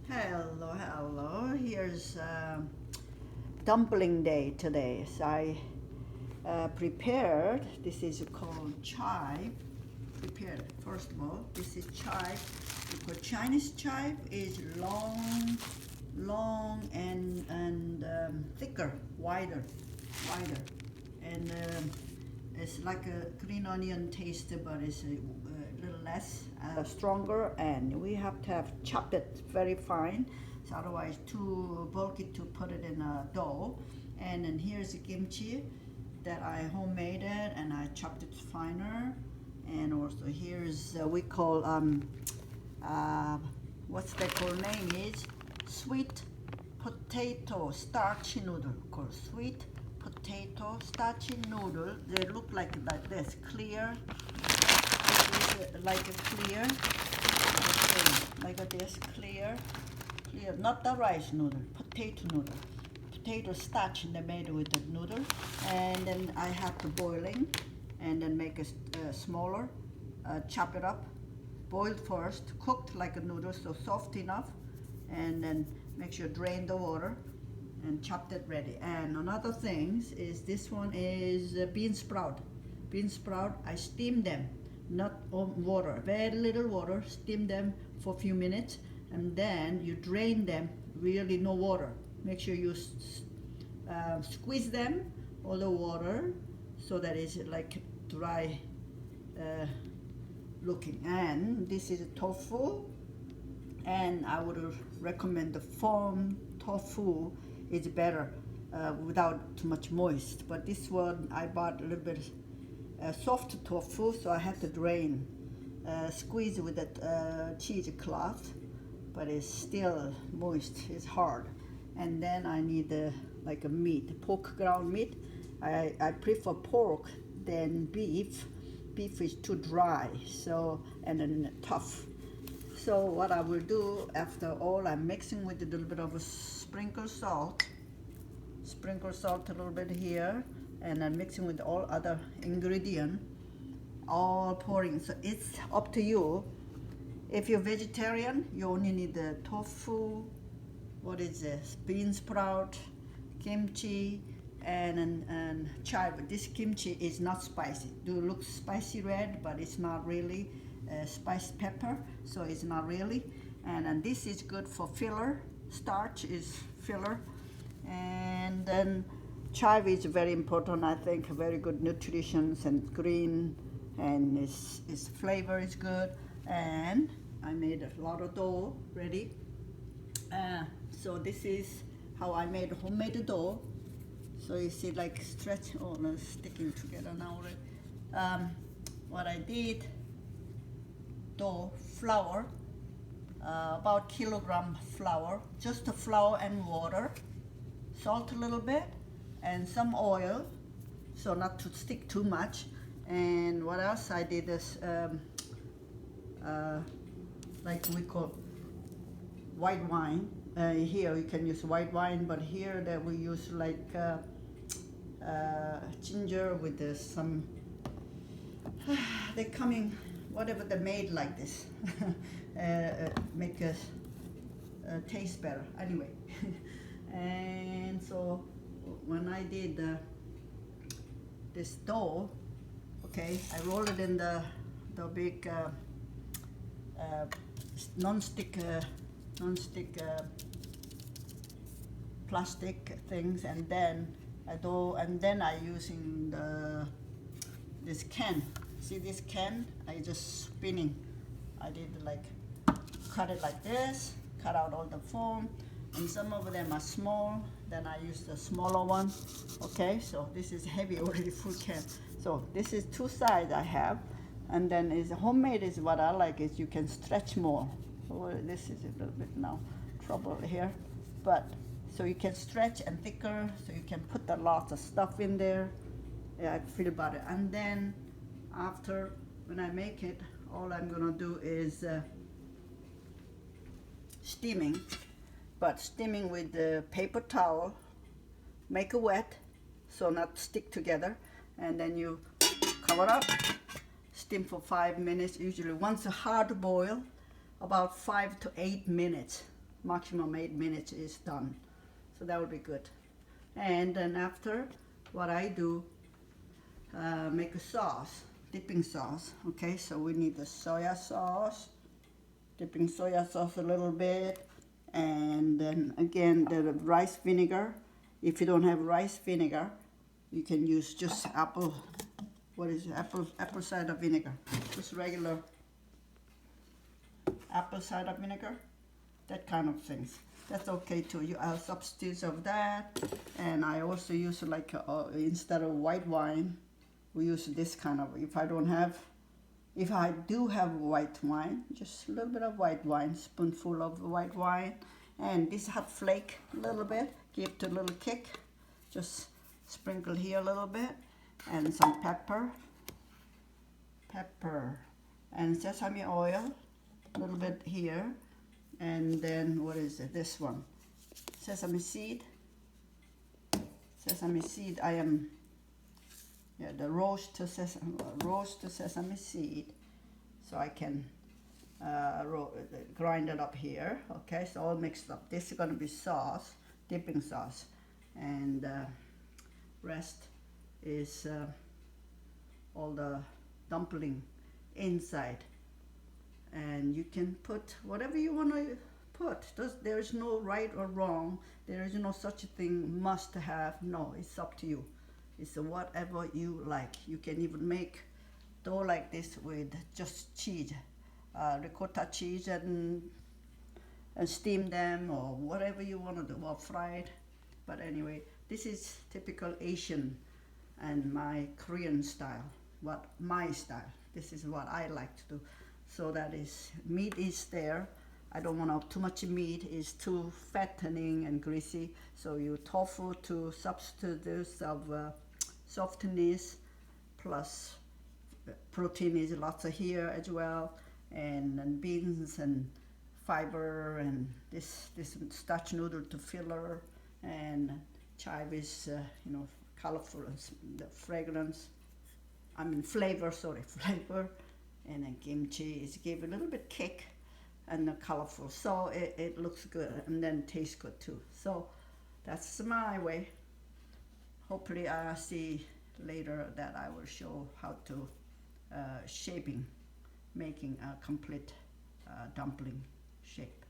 Hello. Here's dumpling day today. So I prepared, this is called chive. Prepared, first of all, this is chive. Because Chinese chive is long and thicker, wider. And it's like a green onion taste, but it's a little less stronger, and we have to have chopped it very fine, so otherwise too bulky to put it in a dough. And then here's the kimchi that I homemade it and I chopped it finer. And also here's we call what's that called name is sweet potato starchy noodle, called sweet potato starchy noodle. They look like this, clear. This is like a clear, like this, clear, not the rice noodle, potato noodle. Potato starch and they made with the noodle, and then I have to boiling, and then make it smaller, chop it up, boiled first, cooked like a noodle, so soft enough, and then make sure drain the water and chopped it ready. And another thing is this one is bean sprout. Bean sprout, I steam them, not on water, very little water, steam them for a few minutes, and then you drain them, really no water. Make sure you squeeze them, all the water, so that it's like dry looking. And this is tofu, and I would recommend the firm tofu is better without too much moist. But this one I bought a little bit soft tofu, so I had to drain, squeeze with a cheesecloth, but it's still moist, it's hard. And then I need like a meat, pork ground meat. I prefer pork than beef. Beef is too dry, so, and then tough. So what I will do after all, I'm mixing with a little bit of a sprinkle salt a little bit here, and I'm mixing with all other ingredient, all pouring. So it's up to you. If you're vegetarian, you only need the tofu, what is this, bean sprout, kimchi, and chive. This kimchi is not spicy. Do look spicy red, but it's not really spiced pepper, so it's not really. And this is good for filler. Starch is filler. And then chive is very important, I think, very good nutrition and green, and its flavor is good. And I made a lot of dough ready. So this is how I made homemade dough. So you see, like stretch, oh no, sticking together now already. What I did, dough, flour, about kilogram flour, just the flour and water, salt a little bit, and some oil, so not to stick too much. And what else I did is, like we call white wine. Here you can use white wine, but here that we use like ginger with some, they coming, whatever they made like this, make us taste better. Anyway, and so when I did this dough, okay, I roll it in the big non-stick plastic things, and then I using this can. See this can? I just spinning. I did like cut it like this, cut out all the foam, and some of them are small. Then I use the smaller one. Okay, so this is heavy already, full can. So this is two sides I have, and then is homemade is what I like is you can stretch more. So this is a little bit now trouble here, but so you can stretch and thicker, so you can put a lot of stuff in there. Yeah, I feel about it. And then after, when I make it, all I'm gonna do is steaming, but steaming with the paper towel, make it wet, so not stick together, and then you cover up, steam for 5 minutes, usually once a hard boil, about 5 to 8 minutes maximum 8 minutes is done. So that would be good. And then after, what I do, make a sauce, dipping sauce. Okay, so we need the soya sauce, dipping soya sauce a little bit, and then again the rice vinegar. If you don't have rice vinegar, you can use just apple, what is it? Apple cider vinegar, just regular apple cider vinegar, that kind of things. That's okay too. You have substitutes of that, and I also use like instead of white wine, we use this kind of. If I do have white wine, just a little bit of white wine, spoonful of white wine, and this hot flake a little bit, give it a little kick. Just sprinkle here a little bit, and some pepper, and sesame oil, a little bit here, and then what is it? This one, sesame seed. Sesame seed. The roast sesame seed, so I can grind it up here. Okay, so all mixed up. This is going to be sauce, dipping sauce, and rest is all the dumpling inside. And you can put whatever you want to put. There is no right or wrong. There is no such a thing must have. No, it's up to you. It's whatever you like. You can even make dough like this with just cheese, ricotta cheese, and steam them, or whatever you want to do, or fried. But anyway, this is typical Asian and my Korean style. My style. This is what I like to do. So that is, meat is there. I don't want too much meat. It's too fattening and greasy. So you tofu to substitute this of softness, plus protein is lots of here as well, and beans and fiber, and this starch noodle to filler, and chive is colorful, the fragrance. Flavor. Sorry, flavor. And then kimchi is give a little bit kick and colorful, so it looks good and then tastes good too. So that's my way. Hopefully I'll see later that I will show how to making a complete dumpling shape.